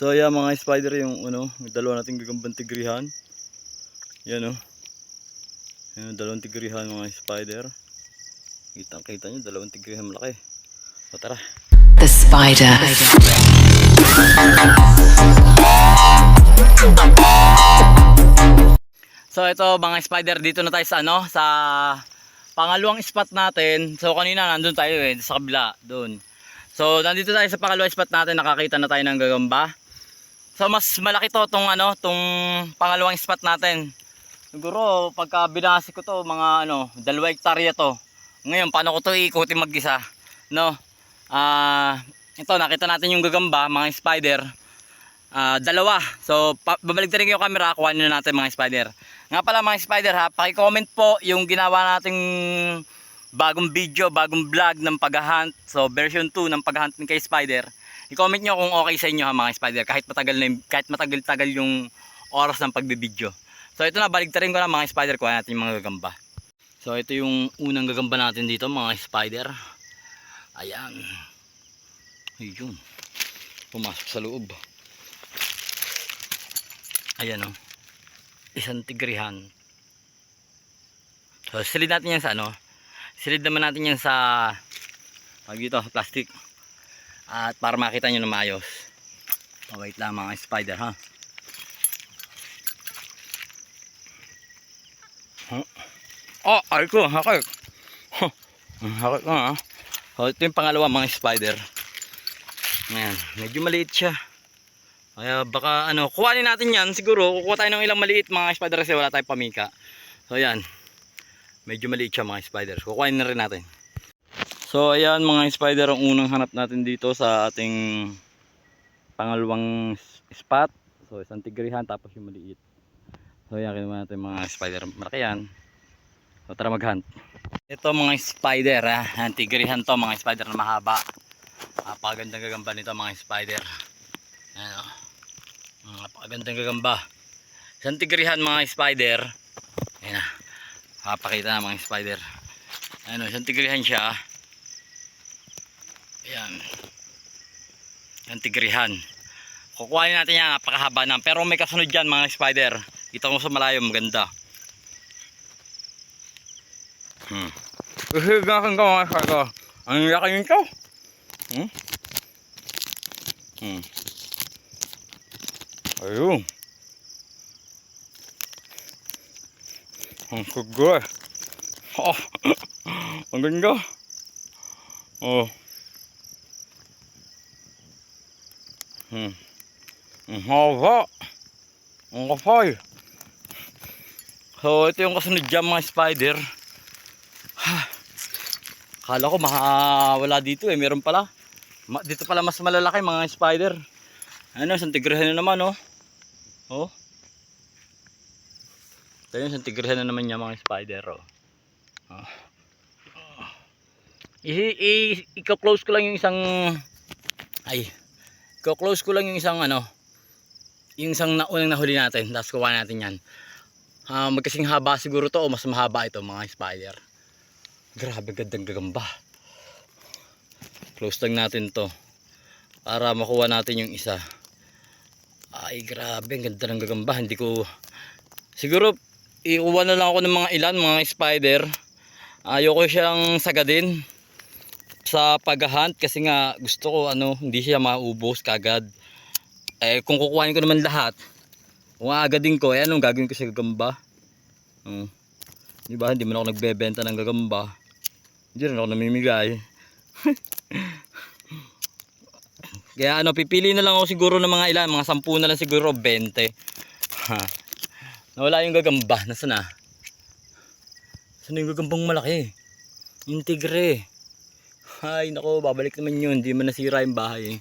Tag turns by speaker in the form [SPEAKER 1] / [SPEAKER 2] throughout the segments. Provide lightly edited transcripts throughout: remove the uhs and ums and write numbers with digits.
[SPEAKER 1] So ayan mga spider, yung yung dalawa nating gagambang tigrihan. Yan Yan, dalawang tigrihan mga spider. Kita nyo, dalawang tigrihan malaki. So tara.
[SPEAKER 2] The spider.
[SPEAKER 1] So ito mga spider, dito na tayo sa sa pangalawang spot natin. So kanina nandun tayo sa kabila, doon. So nandito tayo sa pangalawang spot natin, nakakita na tayo ng gagamba. So mas malaki to tong pangalawang spot natin. Siguro pagka binasi ko to mga 2 hektarya to. Ngayon paano ko to iikutin mag-isa, no? Ito nakita natin yung gagamba mga spider. Dalawa. So babalik din yung camera, kuhanin na natin mga spider. Nga pala mga spider ha, paki-comment po yung ginawa nating bagong video, bagong vlog ng pag-hunt. So version 2 ng pag-hunt kay spider. I-comment nyo kung okay sa inyo ha mga spider, kahit matagal-tagal yung oras ng pagbibideo. So ito na, baligtarin ko na mga spider, kuha natin yung mga gagamba. So ito yung unang gagamba natin dito mga spider. Ayan. Ayun. Pumasok sa loob. Ayan isang tigrihan. So silid natin yan sa silid naman natin yan sa plastic. At para makita nyo na maayos. Oh, wait lang mga spider ha. Oh, ay ko, hakik. Hakik ko ha. So ito yung pangalawa mga spider. Ayan, medyo maliit siya. Kaya baka kuhanin natin yan. Siguro kukuha tayo ng ilang maliit mga spider kasi wala tayong pamika. So ayan, medyo maliit siya mga spider. Kukuhanin na rin natin. So ayan mga spider, ang unang hanap natin dito sa ating pangalawang spot. So isang tigrihan tapos yung maliit. So ayan, kinuha natin mga spider. Malaki yan. So tara mag-hunt. Ito mga spider ang tigrihan to mga spider na mahaba. Napakagandang gagamba nito mga spider. Ayan napakagandang gagamba. Isang tigrihan mga spider. Ayan na. Papakita na mga spider. Isang tigrihan siya. Ayan. Isang tigrihan. Kukuhanin natin yan, napakahaba na. Pero may kasunod dyan mga spider. Kita mo sa malayo, maganda. Hihigakan ka mga spider. Ang laki nito. Ayun. Ang kagay. Oh. Ang ganda. Oh. Ang haba. Ang kapay. So ito yung kasunod dyan mga spider. Kala ko wala dito meron pala. Dito pala mas malalaki mga spider. Isang tigrihan na naman Oh. Ito yung isang tigrihan na naman niya mga spider I-close ko lang yung isang i-close ko lang yung isang yung isang unang nahuli natin. Tapos kuha natin yan. Magkasing haba siguro to o mas mahaba ito mga spider. Grabe gandang gagamba. Close lang natin to para makuha natin yung isa. Ay grabe, ang ganda ng gagamba. Hindi ko siguro iuwan na lang ako ng mga ilan mga spider. Ayoko siyang sagadin sa pag-hunt kasi nga gusto ko hindi siya maubos kagad. Kung kukuhain ko naman lahat, kung aagadin ko, anong gagawin ko sa gagamba? Diba, hindi man ako nagbebenta ng gagamba. Hindi rin ako namimigay. Kaya pipili na lang ako siguro ng mga ilan, mga 10 na lang siguro, 20. Nawala yung gagamba, nasaan na? Saan yung gagambang malaki? Yung tigre. Ay nako, babalik naman yun, hindi man nasira yung bahay.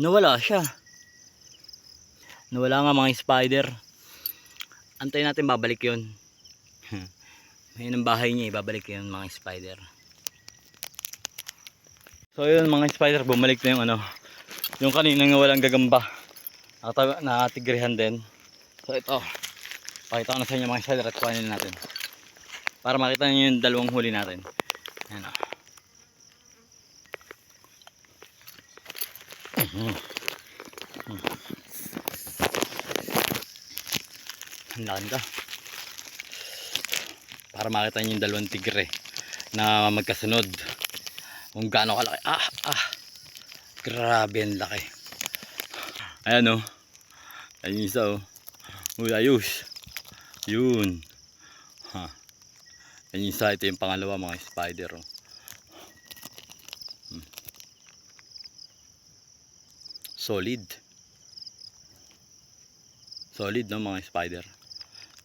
[SPEAKER 1] Nawala siya. Nawala nga mga spider. Antayin natin, babalik yun. Ayun ang bahay niya, babalik yun mga spider. So yun mga spider, bumalik na yung yung kaninang walang gagamba. Natigrihan din. So ito, pakita ko na sa inyo mga spider at kuhanin natin para makita niyo yung dalawang huli natin. Ayan Hmm. Ang laki ka. Para makita niyo yung dalawang tigre na magkasunod. Kung gaano kalaki. Grabe ang laki. Ayan o. Ayun yung isa o. Uy, ayos. Yun. Ayun yung isa. Ito yung pangalawa mga spider o. Solid. Solid no mga spider.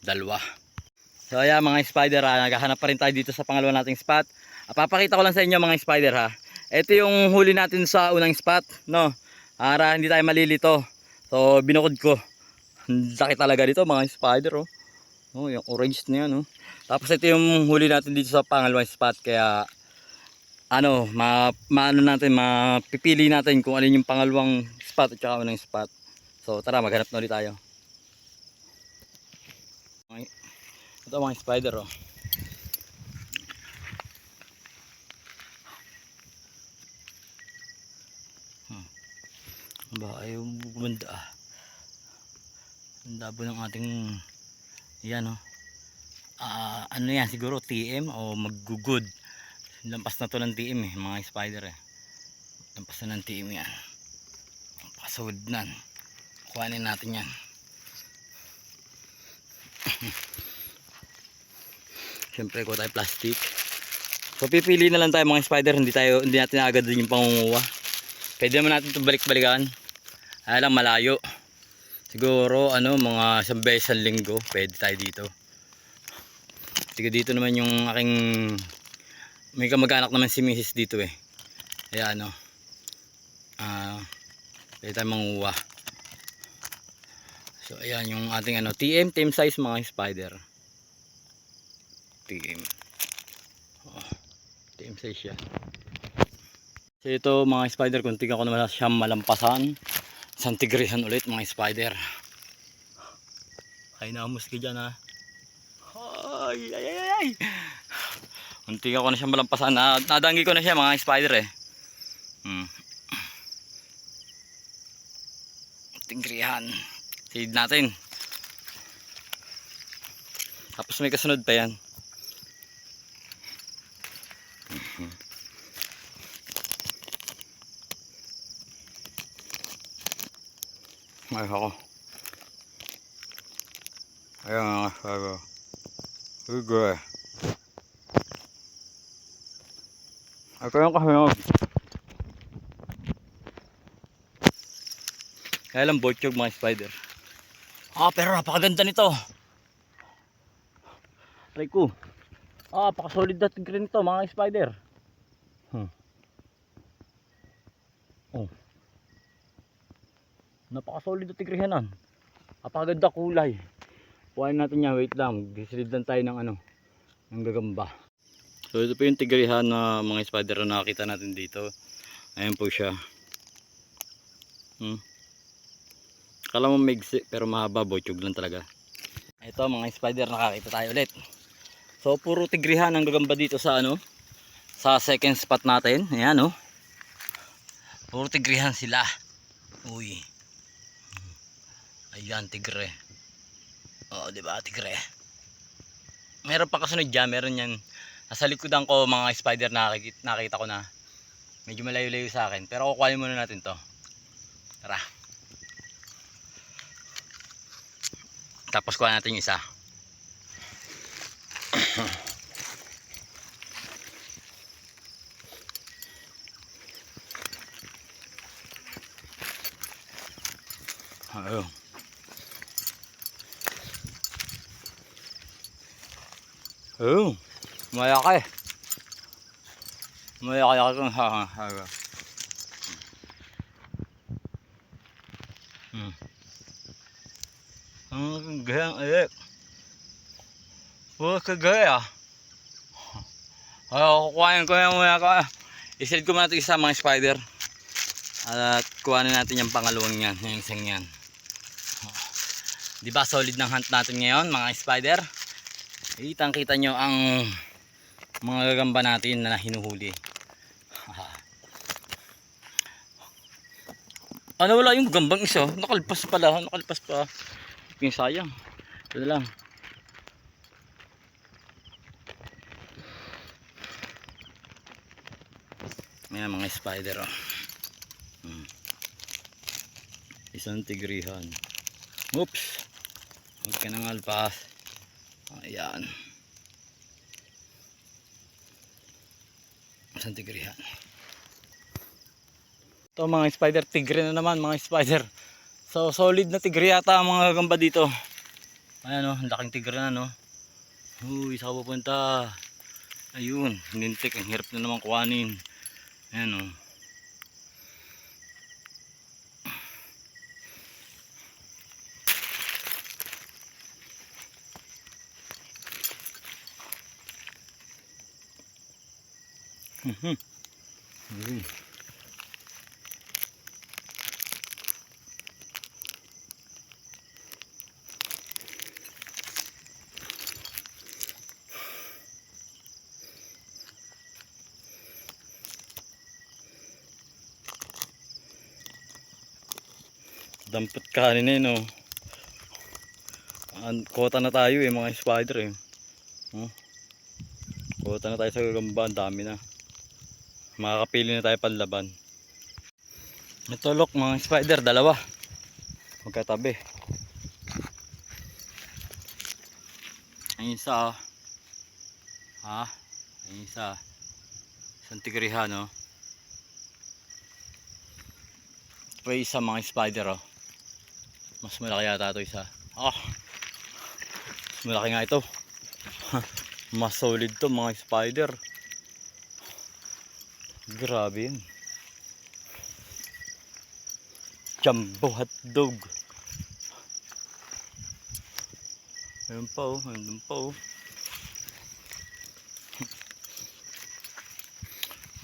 [SPEAKER 1] Dalawa. So ayan mga spider naghahanap pa rin tayo dito sa pangalawa nating spot. Papakita ko lang sa inyo mga spider ha. Ito yung huli natin sa unang spot no. Para hindi tayo malilito. So binukod ko. Laki talaga dito mga spider oh. Oh, yung orange na yan oh. Tapos ito yung huli natin dito sa pangalawang spot kaya ano, mapipili natin kung alin yung pangalawang spot at saka unang spot. So tara maghanap na ulit tayo. Ito mga spider oh. Ba ayaw bumanda ah. Ang dabo ng ating yan oh. Ano yan siguro TM o maggugod. Lampas na to ng TM eh mga spider eh. Lampas na ng TM yan. Pasawad nan. Kuhanin natin yan. Siyempre ko tayo plastic. So pipili na lang tayo mga spider, hindi natin agad din yung pangunguha. Pwede naman natin ito balik-balikan. Lang malayo. Siguro ano mga isang beses sa linggo pwede tayo dito. Sige dito naman yung aking may kamag-anak naman si Mrs. dito eh. Kaya ano pwede tayo manguha. So ayan yung ating ano TM size mga spider. TM. TM size siya. So ito mga spider kung tingnan ko naman siyang malampasan. Isang tigrihan ulit mga spider. Ay namus ka dyan ha. Ay. Kung tingnan ko na siyang malampasan. Nadanggi ko na siya mga spider eh. Tigrihan. Seed natin. Tapos may kasunod pa yan. Ay ako. Ayan nga sago. Ugoy. Ito yung kahinog. Kaya lang botyog mga spider. Pero napakaganda nito. Try ko. Napakasolid na tigre nito mga spider. Napakasolid na tigrehanan. Napakaganda kulay. Puhain natin yan, wait lang. Gisilid lang tayo ng ng gagamba. So ito po yung tigrehan na mga spider na nakita natin dito. Ayan po siya. Kala mo migsi pero mahaba, botyog lang talaga. Ito mga spider nakakita tayo ulit. So puro tigrehan ang gagamba dito sa sa second spot natin. Ayan oh. Puro tigrehan sila. Uy. Ayan tigre. Di ba tigre? Meron pa kasunod diyan, meron yan. Nasa likodan ko mga spider nakita ko na. Medyo malayo-layo sa akin, pero kukuhanin muna natin 'to. Tara. Tapos kuha natin yung isa. Ayun. Malaki. Malaki kung haga. Ang gayang ulit. Kagaya. Kukuhanin ko yan muna ka. Isilid ko muna ito isa mga spider. At kuhanin natin yung pangalawang yan. Yung isang yan. Diba solid ng hunt natin ngayon mga spider? Kitang-kita nyo ang mga gagamba natin na hinuhuli. Ano wala yung gambang isa? Nakalpas pala, nakalpas pa. Yung sayang. Ito na lang. Ayan mga spider oh. Isang tigrihan. Oops. Huwag ka nang alpas. Ayan. Isang tigrihan. Ito mga spider, tigre na naman mga spider. So solid na tigre yata ang mga gagamba dito. Ayan o, ang laking tigre na no. Uy, saan ka pupunta? Ayun, nintik, ang hirap na naman kuhanin. Ayan o. Ayun. Dampot kanin eh no. Kota na tayo eh mga spider eh. Kota na tayo sa gagamba, ang dami na. Makakapili na tayo panlaban. Ito look mga spider, dalawa. Magkatabi. Ang isa oh. Ha? Ang isa. Isang tigrihan oh. Ito isa mga spider oh. Mas malaki yata ito isa. Oh. Mas malaki nga ito. Mas solid to mga spider. Grabe yun. Jumbo hotdog. Ayun pa oh. Ayun pa oh.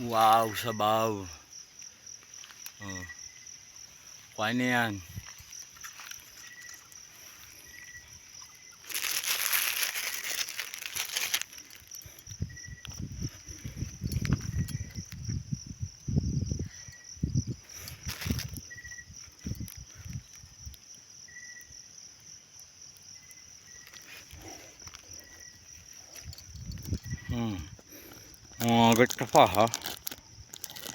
[SPEAKER 1] Wow, sabaw. Oh. Kuha na yan. Agad ka pa ha.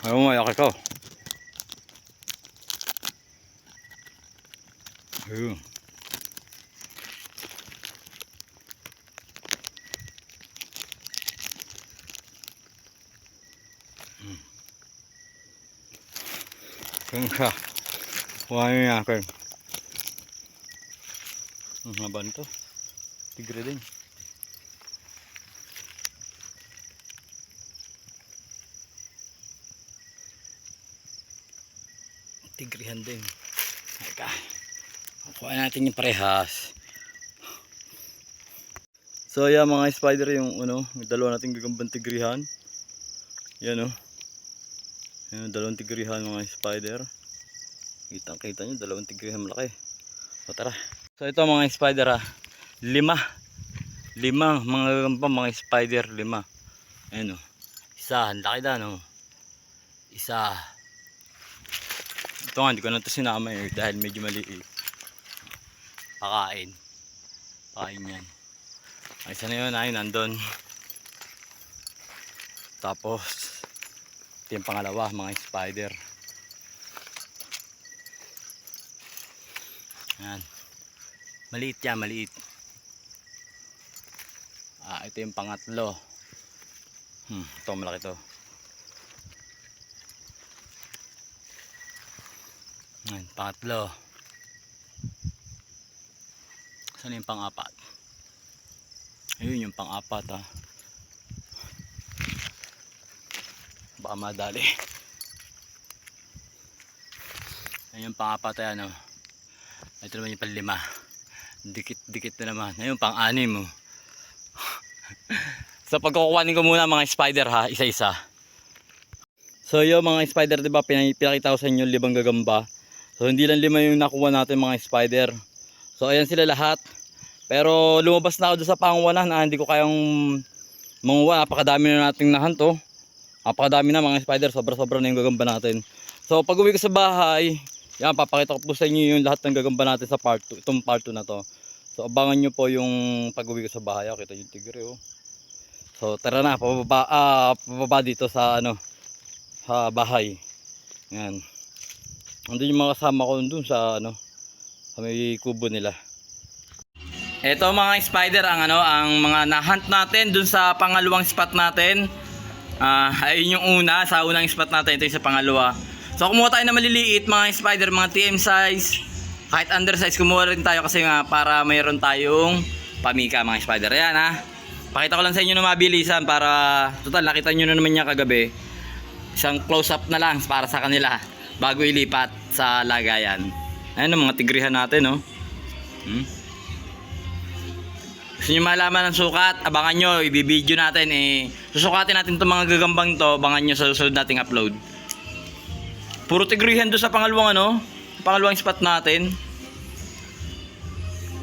[SPEAKER 1] Ayaw mo mayak ikaw. Ayun. Kung ka. Kuha niya akin. Haba nito. Tigre din. Tigrihan din. Teka. Kuha natin yung parehas. So yeah mga spider, yung dalawa nating gagambang tigrihan. Yan oh. Yan, dalawang tigrihan mga spider. Kitang kita nyo, dalawang tigrihan malaki. So tara. So ito mga spider ha. Lima mga gagamba mga spider, 5. Ayan oh. Isa, ang laki na no. Isa. Ito nga, hindi ko na ito sinama eh, dahil medyo maliit. Pakain yan. Ay, isa na yun, ay nandun. Tapos ito yung pangalawa mga spider. Ayan. Maliit yan, maliit. Ito yung pangatlo. Ito malaki to. Ayan, pangatlo. Saan yung pang-apat? Ayun yung pang-apat ha. Baka madali. Ayun yung pang-apat yan oh. Ito naman yung pang-5. Dikit na naman. Ayun pang-6 oh. So pagkukuhanin ko muna mga spider ha, isa-isa. So yung mga spider, diba pinakita ko sa inyo 5 gagamba. So hindi lang 5 yung nakuha natin mga spider. So ayan sila lahat. Pero lumabas na ako doon sa panguwanan na hindi ko kayang manguha. Napakadami na nating nahanto. Napakadami na mga spider, sobra-sobra na yung gagamba natin. So pag uwi ko sa bahay, Yan, papakita ko po sa inyo yung lahat ng gagamba natin sa part 2. Itong part 2 na to. So abangan nyo po yung pag-uwi ko sa bahay. Kita yung tigre oh. So tara na, pababa dito sa ano, sa bahay. Yan. Andun yung mga kasama ko dun sa ano, sa may kubo nila. Ito mga spider ang ano, ang mga na-hunt natin dun sa pangalawang spot natin. Ayun yung una, sa unang spot natin, ito yung sa pangalawa. So kumuha tayo na maliliit mga spider, mga TM size, kahit undersize kumuha rin tayo kasi nga para mayroon tayong pamika mga spider. Ayan ha, pakita ko lang sa inyo na mabilisan para total nakita nyo na naman niya kagabi. Isang close up na lang para sa kanila bago ilipat sa lagayan. Ayan ang mga tigrihan natin no. Gusto nyo malaman ng sukat, abangan nyo, ibibideo natin susukatin natin itong mga gagambang to, abangan nyo sa susunod nating upload. Puro tigrihan doon sa pangalawang ano, pangalawang spot natin.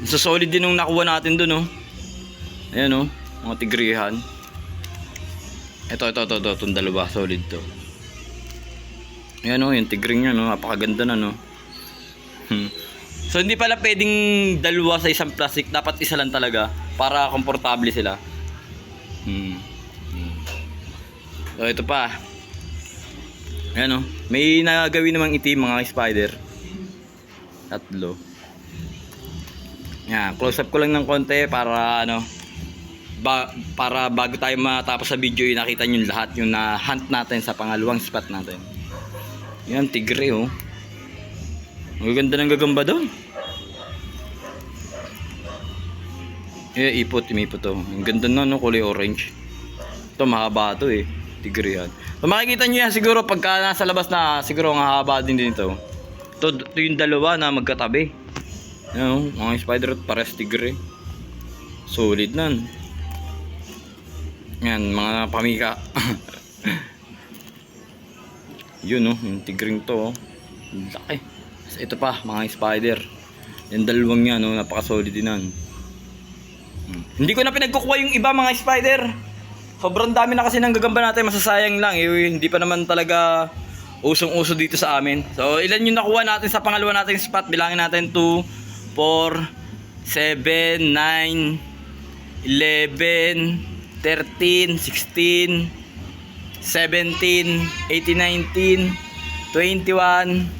[SPEAKER 1] So solid din nung nakuha natin doon oh. Ayan oh, mga tigrihan. Ito, itong dalawa, solid to. Ayan oh, yung tigring niya no, napakaganda na no. So hindi pala pwedeng dalawa sa isang plastic, dapat isa lang talaga para komportable sila. So ito pa. Ayan o, may nagagawin namang itim mga spider. Tatlo. Yan, close up ko lang ng konti para ano, para bago tayo matapos sa video nakita nyo lahat yung na-hunt natin sa pangalawang spot natin. Yan, tigre oh. Ang ganda ng gagamba doon. Imipot to. Ang ganda na no, kulay orange. Ito mahaba to tigre yan. So makikita nyo yan siguro pagka nasa labas na, siguro ang haba din dito. Ito yung dalawa na magkatabi. Yan mga spider pares tigre. Solid nan. Yan mga pamika. Yun yung tigring to laki. So, ito pa mga spider. Yung dalawang yan napaka-solid din yan. Hindi ko na pinagkukuha yung iba mga spider. Sobrang dami na kasi ng gagamba natin, masasayang lang hindi pa naman talaga usong-uso dito sa amin. So ilan yung nakuha natin sa pangalawa nating spot? Bilangin natin 2, 4, 7, 9, 11, 13, 16, 17, 18, 19, 21,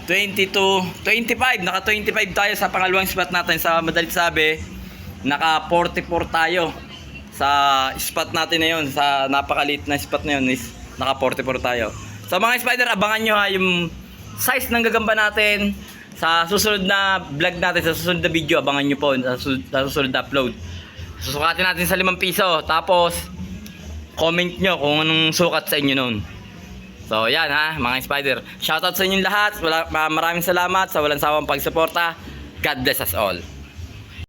[SPEAKER 1] 22, 25. Naka 25 tayo sa pangalawang spot natin. Sa madalit sabi, naka 44 tayo sa spot natin na yun. Sa napakaliit na spot na yun is naka 44 tayo. So mga spider, abangan nyo yung size ng gagamba natin sa susunod na vlog natin, sa susunod na video. Abangan nyo po sa susunod na upload. Susukatin natin sa 5 piso. Tapos comment nyo kung anong sukat sa inyo nun. So yan mga spider, shoutout sa inyong lahat. Maraming salamat sa walang sawang pagsuporta. God bless us all.